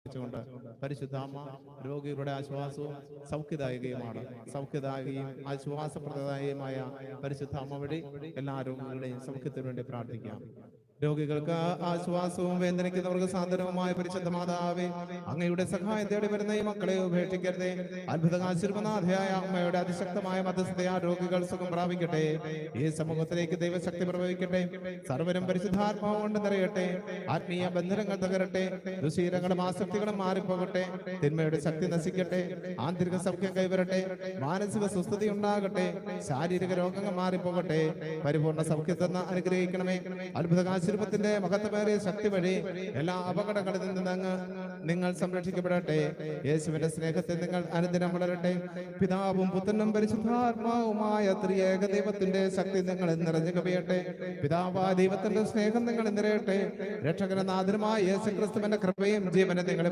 സമർപ്പിച്ചുകൊണ്ട് പരിശുദ്ധാമ്മ രോഗികളുടെ ആശ്വാസവും സൗഖ്യദായകയുമാണ്. സൗഖ്യദായകയും ആശ്വാസപ്രദായകയുമായ പരിശുദ്ധാമ്മ വഴി എല്ലാ രോഗികളുടെയും സൗഖ്യത്തിനു വേണ്ടി പ്രാർത്ഥിക്കാം. രോഗികൾക്ക് ആശ്വാസവും വേദനിക്കുന്നവർക്ക് സാന്ത്വനവുമായ പരിശുദ്ധ മാതാവേ, അങ്ങയുടെ സഹായം തേടി വരുന്ന ഈ മക്കളെ ഉപേക്ഷിക്കരുതേ. അത്ഭുതകാശീർവനാഥയായ അമ്മയുടെ അതിശക്തമായ മധ്യസ്ഥതയാ രോഗികൾ സുഖം പ്രാപിക്കട്ടെ. ഈ സമൂഹത്തിലേക്ക് ദൈവശക്തി പ്രവഹിക്കട്ടെ. സർവരും പരിശുദ്ധാത്മാവ് കൊണ്ട് നിറയട്ടെ. ആത്മീയ ബന്ധനങ്ങൾ തകരട്ടെ. ദുശീലങ്ങളും ആസക്തികളും മാറിപ്പോകട്ടെ. തിന്മയുടെ ശക്തി നശിക്കട്ടെ. ആന്തരിക സൗഖ്യം കൈവരട്ടെ. മാനസിക സുസ്ഥിതി ഉണ്ടാകട്ടെ. ശാരീരിക രോഗങ്ങൾ മാറിപ്പോകട്ടെ. പരിപൂർണ സൗഖ്യത്തെന്ന് അനുഗ്രഹിക്കണമേ. അത്ഭുതകാശീർവത്തിന്റെ മഹത്വമേറിയ ശക്തി വഴി എല്ലാ അപകടങ്ങളിൽ നിന്ന് നിങ്ങൾ സംരക്ഷിക്കപ്പെടട്ടെ. യേശുവിന്റെ സ്നേഹത്തിൽ നിങ്ങൾ അനുദിനം വളരട്ടെ. പിതാവും പുത്രനും പരിശുദ്ധാത്മാവുമായ ത്രിയേക ദൈവത്തിന്റെ ശക്തി നിങ്ങളിൽ നിറഞ്ഞു കവിയട്ടെ. പിതാവായ ദൈവത്തിന്റെ സ്നേഹം നിങ്ങളിൽ നിറയട്ടെ. രക്ഷകനാഥനുമായ യേശുക്രിസ്തുവിന്റെ കൃപയും ജീവനെ നിങ്ങളെ